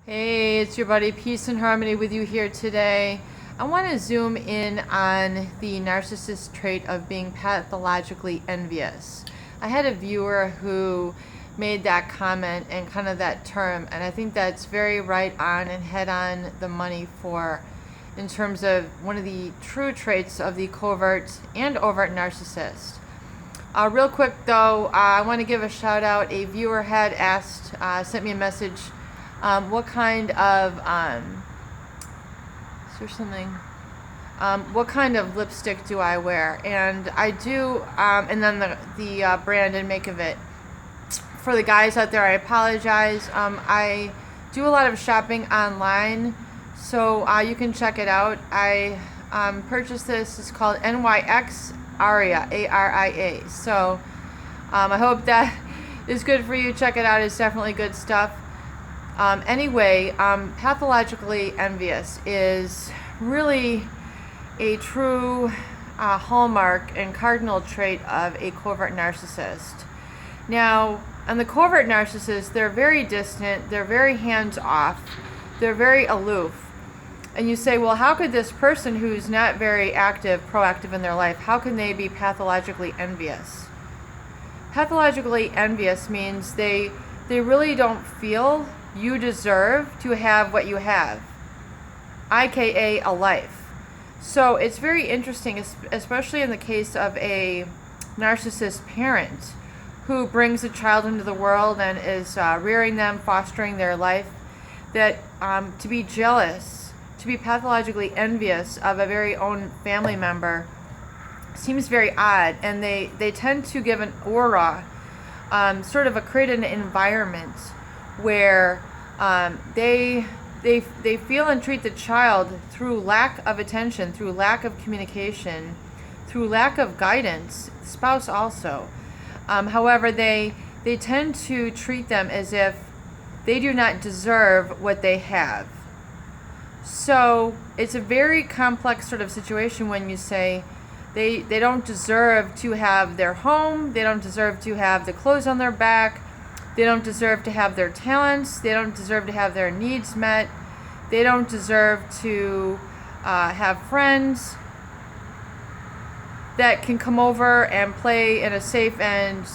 Hey, it's your buddy Peace and Harmony with you here today. I want to zoom in on the narcissist trait of being pathologically envious. I had a viewer who made that comment and kind of that term, and I think that's very right on and head on the money in terms of one of the true traits of the covert and overt narcissist. Real quick though, I want to give a shout out. A viewer had sent me a message. What kind of, is there something, what kind of lipstick do I wear? And I do, and then the brand and make of it. For the guys out there, I apologize. I do a lot of shopping online, so you can check it out. I purchased this. It's called NYX Aria, A-R-I-A. So I hope that is good for you. Check it out. It's definitely good stuff. Pathologically envious is really a true hallmark and cardinal trait of a covert narcissist. Now, on the covert narcissist, they're very distant, they're very hands-off, they're very aloof. And you say, well, how could this person who's not very proactive in their life, how can they be pathologically envious? Pathologically envious means they really don't feel you deserve to have what you have, aka a life. So it's very interesting, especially in the case of a narcissist parent who brings a child into the world and is rearing them, fostering their life, that to be jealous, to be pathologically envious of a very own family member seems very odd, and they tend to give an aura, create an environment where they feel and treat the child through lack of attention, through lack of communication, through lack of guidance, spouse also. However, they tend to treat them as if they do not deserve what they have. So it's a very complex sort of situation when you say they don't deserve to have their home, they don't deserve to have the clothes on their back, they don't deserve to have their talents, they don't deserve to have their needs met, they don't deserve to have friends that can come over and play in a safe and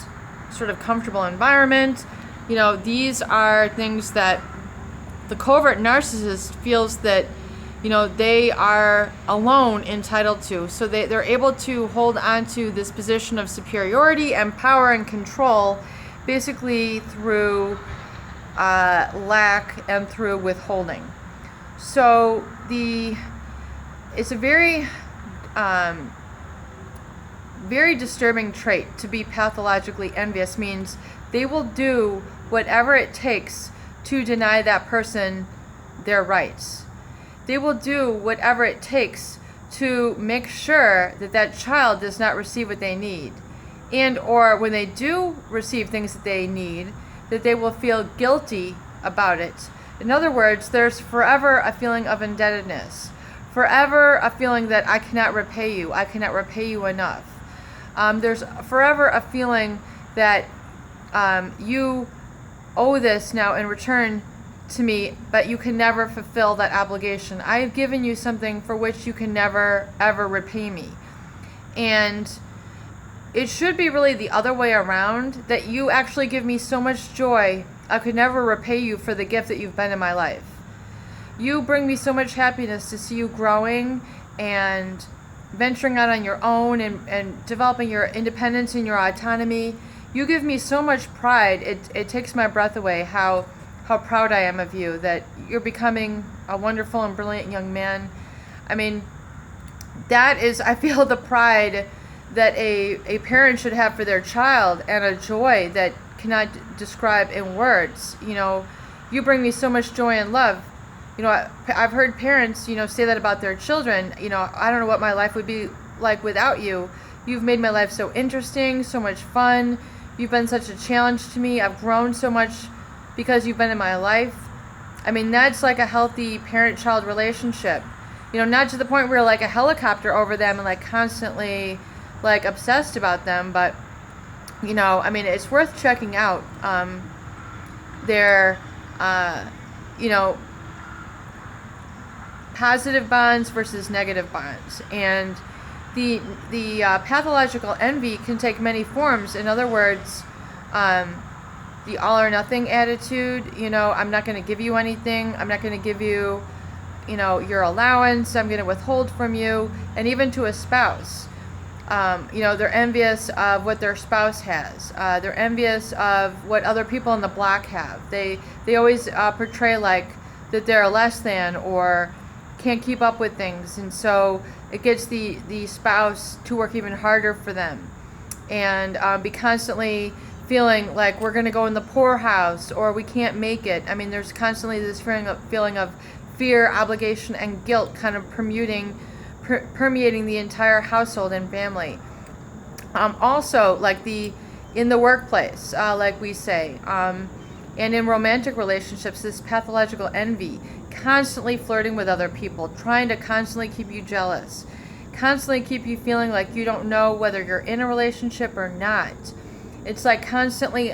sort of comfortable environment. You know, these are things that the covert narcissist feels that, you know, they are alone entitled to. So they're able to hold on to this position of superiority and power and control basically through lack and through withholding. So it's a very very disturbing trait. To be pathologically envious means they will do whatever it takes to deny that person their rights. They will do whatever it takes to make sure that that child does not receive what they need. And or when they do receive things that they need, that they will feel guilty about it. In other words, there's forever a feeling of indebtedness, forever a feeling that I cannot repay you enough. There's forever a feeling that you owe this now in return to me, but you can never fulfill that obligation. I have given you something for which you can never ever repay me. And it should be really the other way around, that you actually give me so much joy, I could never repay you for the gift that you've been in my life. You bring me so much happiness to see you growing and venturing out on your own and developing your independence and your autonomy. You give me so much pride, it takes my breath away how proud I am of you, that you're becoming a wonderful and brilliant young man. I mean, that is, I feel, the pride that a parent should have for their child, and a joy that cannot describe in words. You know, you bring me so much joy and love. You know, I've heard parents, you know, say that about their children. You know, I don't know what my life would be like without you. You've made my life so interesting, so much fun. You've been such a challenge to me. I've grown so much because you've been in my life. I mean, that's like a healthy parent-child relationship. You know, not to the point where you're like a helicopter over them and like constantly like obsessed about them, but you know, I mean, it's worth checking out their you know, positive bonds versus negative bonds. And the pathological envy can take many forms. In other words, the all or nothing attitude, you know, I'm not going to give you anything, I'm not going to give you, you know, your allowance, I'm going to withhold from you. And even to a spouse, you know, they're envious of what their spouse has. They're envious of what other people on the block have. They always portray like that they're less than or can't keep up with things, and so it gets the spouse to work even harder for them, and be constantly feeling like we're going to go in the poorhouse or we can't make it. I mean, there's constantly this feeling of fear, obligation, and guilt kind of permeating the entire household and family. Also, like in the workplace, like we say, and in romantic relationships, this pathological envy, constantly flirting with other people, trying to constantly keep you jealous, constantly keep you feeling like you don't know whether you're in a relationship or not. It's like constantly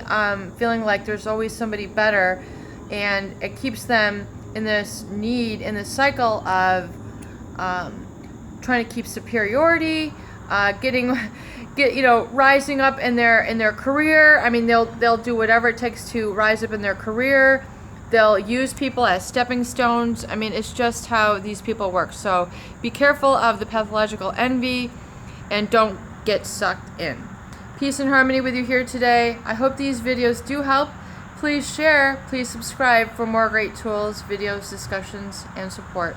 feeling like there's always somebody better, and it keeps them in this need, in this cycle of trying to keep superiority, rising up in their career. I mean, they'll do whatever it takes to rise up in their career. They'll use people as stepping stones. I mean, it's just how these people work. So be careful of the pathological envy and don't get sucked in. Peace and harmony with you here today. I hope these videos do help. Please share, please subscribe for more great tools, videos, discussions, and support.